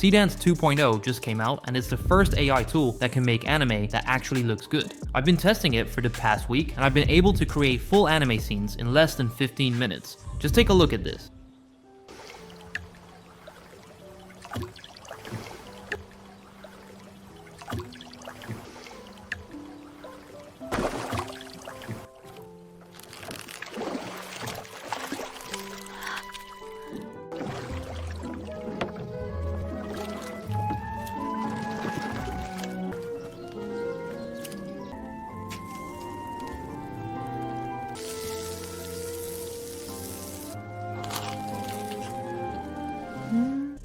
Seedance 2.0 just came out, and it's the first AI tool that can make anime that actually looks good. I've been testing it for the past week, and I've been able to create full anime scenes in less than 15 minutes. Just take a look at this.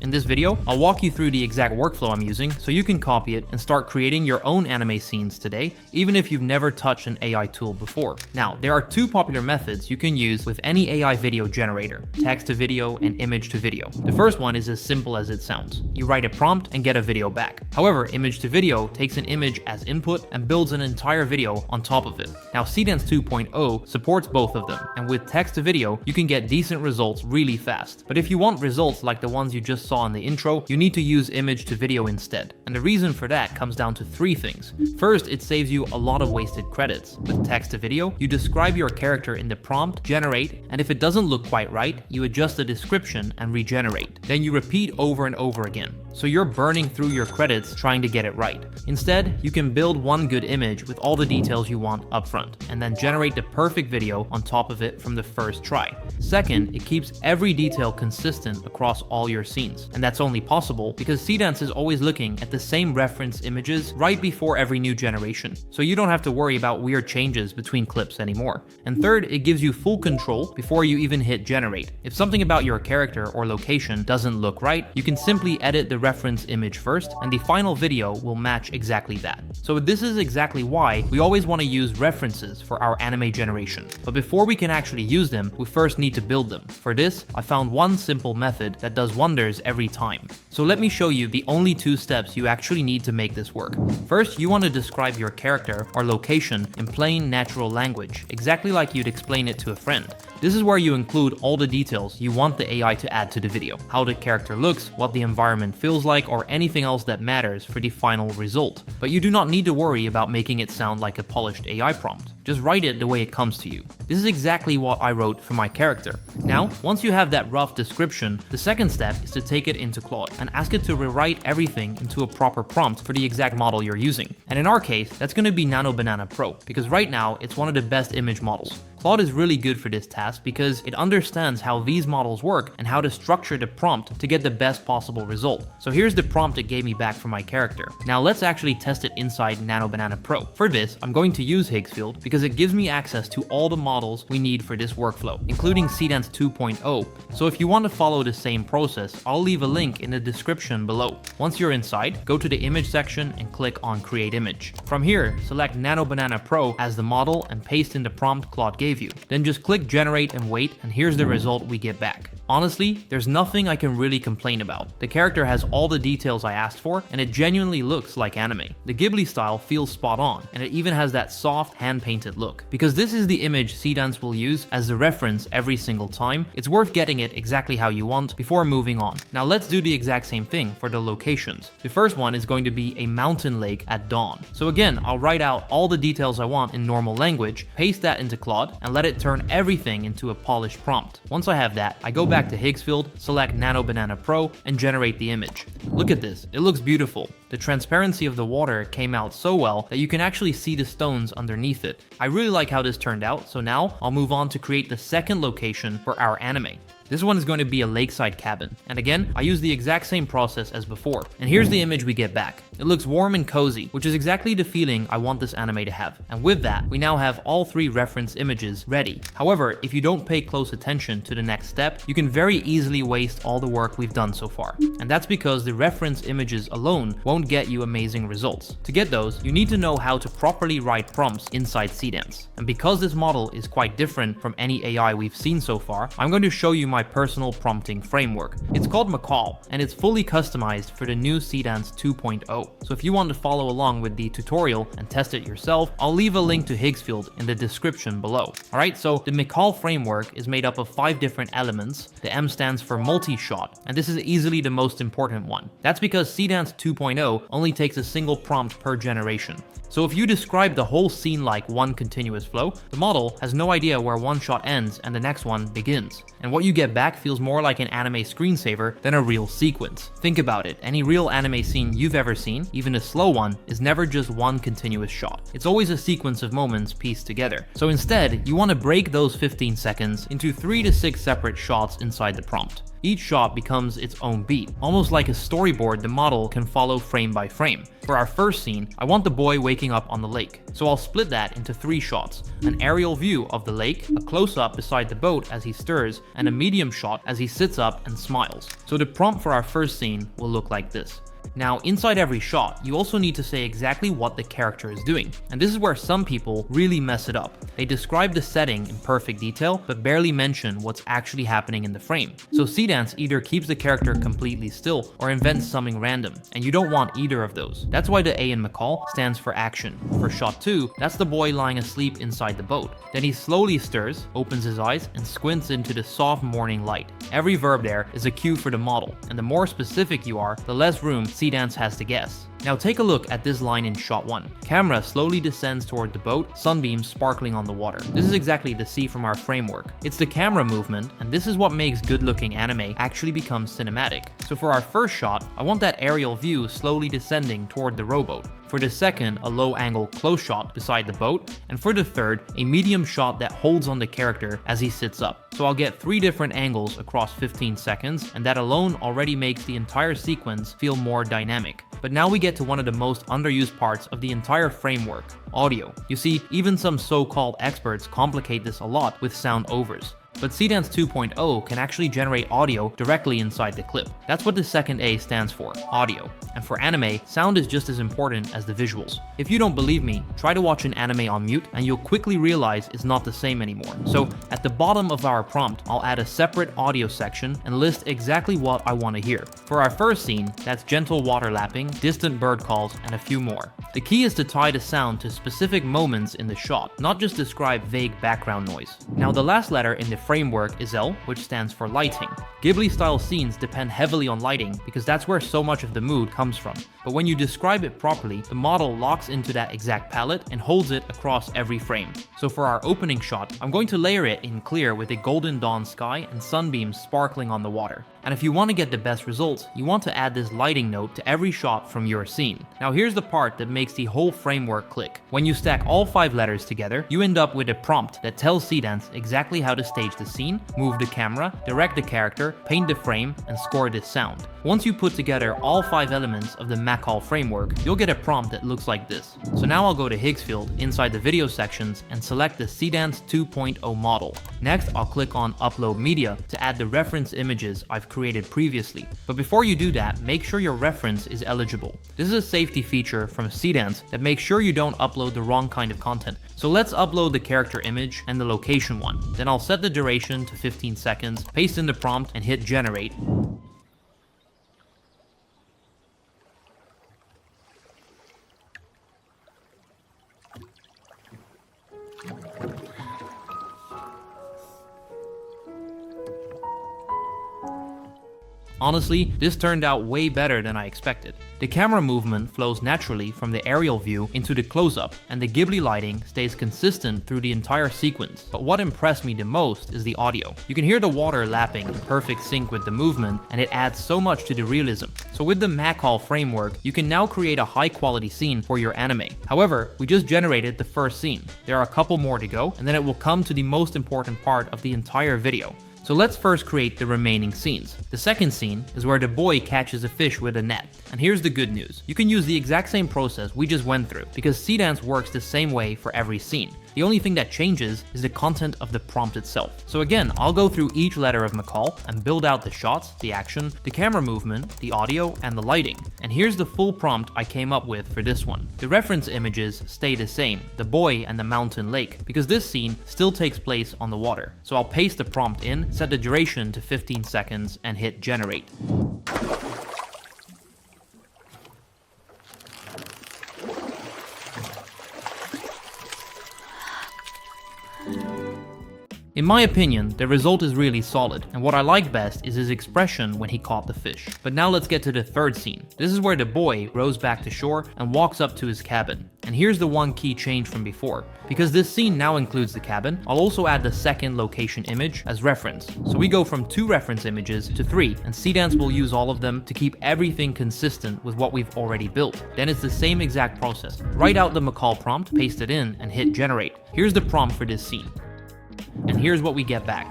In this video, I'll walk you through the exact workflow I'm using so you can copy it and start creating your own anime scenes today, even if you've never touched an AI tool before. Now, there are two popular methods you can use with any AI video generator: text to video and image to video. The first one is as simple as it sounds. You write a prompt and get a video back. However, image to video takes an image as input and builds an entire video on top of it. Now, Seedance 2.0 supports both of them, and with text to video, you can get decent results really fast. But if you want results like the ones you just saw in the intro, you need to use image to video instead. And the reason for that comes down to three things. First, it saves you a lot of wasted credits. With text to video, you describe your character in the prompt, generate, and if it doesn't look quite right, you adjust the description and regenerate. Then you repeat over and over again. So you're burning through your credits trying to get it right. Instead, you can build one good image with all the details you want up front, and then generate the perfect video on top of it from the first try. Second, it keeps every detail consistent across all your scenes, and that's only possible because Seedance is always looking at the same reference images right before every new generation, so you don't have to worry about weird changes between clips anymore. And third, it gives you full control before you even hit generate. If something about your character or location doesn't look right, you can simply edit the reference image first, and the final video will match exactly that. So this is exactly why we always want to use references for our anime generation. But before we can actually use them, we first need to build them. For this, I found one simple method that does wonders every time. So let me show you the only two steps you actually need to make this work. First, you want to describe your character or location in plain natural language, exactly like you'd explain it to a friend. This is where you include all the details you want the AI to add to the video: how the character looks, what the environment feels like, or anything else that matters for the final result. But you do not need to worry about making it sound like a polished AI prompt. Just write it the way it comes to you. This is exactly what I wrote for my character. Now, once you have that rough description, the second step is to take it into Claude and ask it to rewrite everything into a proper prompt for the exact model you're using. And in our case, that's going to be Nano Banana Pro, because right now it's one of the best image models. Claude is really good for this task because it understands how these models work and how to structure the prompt to get the best possible result. So here's the prompt it gave me back for my character. Now let's actually test it inside Nano Banana Pro. For this, I'm going to use Higgsfield because it gives me access to all the models we need for this workflow, including Seedance 2.0. So if you want to follow the same process, I'll leave a link in the description below. Once you're inside, go to the image section and click on Create Image. From here, select Nano Banana Pro as the model and paste in the prompt Claude gave you. Then just click generate and wait, and here's the result we get back. Honestly, there's nothing I can really complain about. The character has all the details I asked for, and it genuinely looks like anime. The Ghibli style feels spot on, and it even has that soft, hand-painted look. Because this is the image Seedance will use as the reference every single time, it's worth getting it exactly how you want before moving on. Now let's do the exact same thing for the locations. The first one is going to be a mountain lake at dawn. So again, I'll write out all the details I want in normal language, paste that into Claude, and let it turn everything into a polished prompt. Once I have that, I go back to Higgsfield, select Nano Banana Pro, and generate the image. Look at this, it looks beautiful. The transparency of the water came out so well that you can actually see the stones underneath it. I really like how this turned out, so now I'll move on to create the second location for our anime. This one is going to be a lakeside cabin, and again, I use the exact same process as before. And here's the image we get back. It looks warm and cozy, which is exactly the feeling I want this anime to have. And with that, we now have all three reference images ready. However, if you don't pay close attention to the next step, you can very easily waste all the work we've done so far. And that's because the reference images alone won't get you amazing results. To get those, you need to know how to properly write prompts inside Seedance. And because this model is quite different from any AI we've seen so far, I'm going to show you my my personal prompting framework. It's called Macall, and it's fully customized for the new Seedance 2.0. So if you want to follow along with the tutorial and test it yourself, I'll leave a link to Higgsfield in the description below. Alright, so the Macall framework is made up of 5 different elements. The M stands for multi-shot, and this is easily the most important one. That's because Seedance 2.0 only takes a single prompt per generation. So if you describe the whole scene like one continuous flow, the model has no idea where one shot ends and the next one begins. And what you get back feels more like an anime screensaver than a real sequence. Think about it, any real anime scene you've ever seen, even a slow one, is never just one continuous shot. It's always a sequence of moments pieced together. So instead, you want to break those 15 seconds into 3 to 6 separate shots inside the prompt. Each shot becomes its own beat. Almost like a storyboard, the model can follow frame by frame. For our first scene, I want the boy waking up on the lake. So I'll split that into 3 shots. An aerial view of the lake, a close-up beside the boat as he stirs, and a medium shot as he sits up and smiles. So the prompt for our first scene will look like this. Now, inside every shot, you also need to say exactly what the character is doing. And this is where some people really mess it up. They describe the setting in perfect detail, but barely mention what's actually happening in the frame. So Seedance either keeps the character completely still or invents something random, and you don't want either of those. That's why the A in Macall stands for action. For shot 2, that's the boy lying asleep inside the boat. Then he slowly stirs, opens his eyes, and squints into the soft morning light. Every verb there is a cue for the model, and the more specific you are, the less room Seedance has to guess. Now take a look at this line in shot 1. Camera slowly descends toward the boat, sunbeams sparkling on the water. This is exactly the C from our framework. It's the camera movement, and this is what makes good-looking anime actually become cinematic. So for our first shot, I want that aerial view slowly descending toward the rowboat. For the second, a low-angle close shot beside the boat, and for the third, a medium shot that holds on the character as he sits up. So I'll get 3 different angles across 15 seconds, and that alone already makes the entire sequence feel more dynamic. But now we get to one of the most underused parts of the entire framework, audio. You see, even some so-called experts complicate this a lot with sound overs. But Seedance 2.0 can actually generate audio directly inside the clip. That's what the second A stands for, audio. And for anime, sound is just as important as the visuals. If you don't believe me, try to watch an anime on mute and you'll quickly realize it's not the same anymore. So at the bottom of our prompt, I'll add a separate audio section and list exactly what I want to hear. For our first scene, that's gentle water lapping, distant bird calls, and a few more. The key is to tie the sound to specific moments in the shot, not just describe vague background noise. Now the last letter in the framework is L, which stands for lighting. Ghibli-style scenes depend heavily on lighting because that's where so much of the mood comes from. But when you describe it properly, the model locks into that exact palette and holds it across every frame. So for our opening shot, I'm going to layer it in clear with a golden dawn sky and sunbeams sparkling on the water. And if you want to get the best results, you want to add this lighting note to every shot from your scene. Now here's the part that makes the whole framework click. When you stack all 5 letters together, you end up with a prompt that tells Seedance exactly how to stage the scene, move the camera, direct the character, paint the frame, and score this sound. Once you put together all 5 elements of the MACAL framework, you'll get a prompt that looks like this. So now I'll go to Higgsfield inside the video sections and select the Seedance 2.0 model. Next, I'll click on Upload Media to add the reference images I've created previously. But before you do that, make sure your reference is eligible. This is a safety feature from Seedance that makes sure you don't upload the wrong kind of content. So let's upload the character image and the location one. Then I'll set the duration to 15 seconds, paste in the prompt, and hit generate. Honestly, this turned out way better than I expected. The camera movement flows naturally from the aerial view into the close-up, and the Ghibli lighting stays consistent through the entire sequence. But what impressed me the most is the audio. You can hear the water lapping in perfect sync with the movement, and it adds so much to the realism. So with the MACAL framework, you can now create a high-quality scene for your anime. However, we just generated the first scene. There are a couple more to go, and then it will come to the most important part of the entire video. So let's first create the remaining scenes. The second scene is where the boy catches a fish with a net. And here's the good news. You can use the exact same process we just went through, because Seedance works the same way for every scene. The only thing that changes is the content of the prompt itself. So again, I'll go through each letter of Macall and build out the shots, the action, the camera movement, the audio, and the lighting. And And here's the full prompt I came up with for this one. The reference images stay the same, the boy and the mountain lake, because this scene still takes place on the water. So I'll paste the prompt in, set the duration to 15 seconds and hit generate. In my opinion, the result is really solid, and what I like best is his expression when he caught the fish. But now let's get to the third scene. This is where the boy rows back to shore and walks up to his cabin. And here's the one key change from before. Because this scene now includes the cabin, I'll also add the second location image as reference. So we go from 2 reference images to 3, and Seedance will use all of them to keep everything consistent with what we've already built. Then it's the same exact process. Write out the Macall prompt, paste it in, and hit generate. Here's the prompt for this scene. And here's what we get back.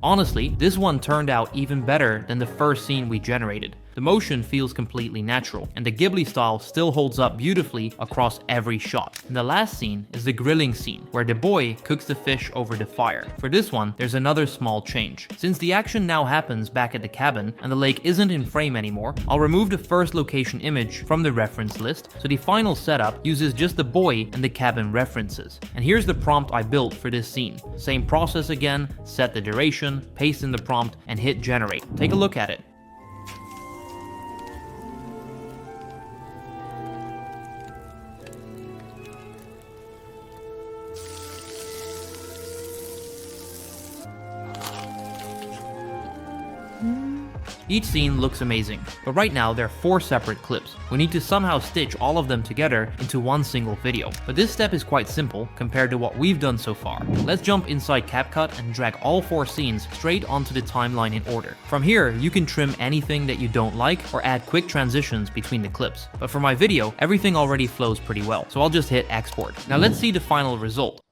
Honestly, this one turned out even better than the first scene we generated. The motion feels completely natural, and the Ghibli style still holds up beautifully across every shot. And the last scene is the grilling scene, where the boy cooks the fish over the fire. For this one, there's another small change. Since the action now happens back at the cabin, and the lake isn't in frame anymore, I'll remove the first location image from the reference list, so the final setup uses just the boy and the cabin references. And here's the prompt I built for this scene. Same process again, set the duration, paste in the prompt, and hit generate. Take a look at it. Each scene looks amazing, but right now there are 4 separate clips. We need to somehow stitch all of them together into one single video. But this step is quite simple compared to what we've done so far. Let's jump inside CapCut and drag all 4 scenes straight onto the timeline in order. From here, you can trim anything that you don't like or add quick transitions between the clips. But for my video, everything already flows pretty well, so I'll just hit export. Now let's see the final result.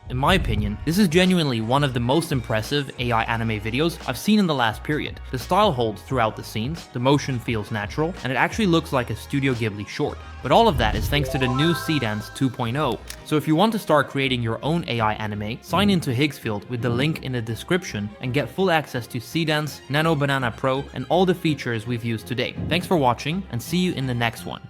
In my opinion, this is genuinely one of the most impressive AI anime videos I've seen in the last period. The style holds throughout the scenes, the motion feels natural, and it actually looks like a Studio Ghibli short. But all of that is thanks to the new Seedance 2.0. So if you want to start creating your own AI anime, sign into Higgsfield with the link in the description and get full access to Seedance, Nano Banana Pro, and all the features we've used today. Thanks for watching, and see you in the next one.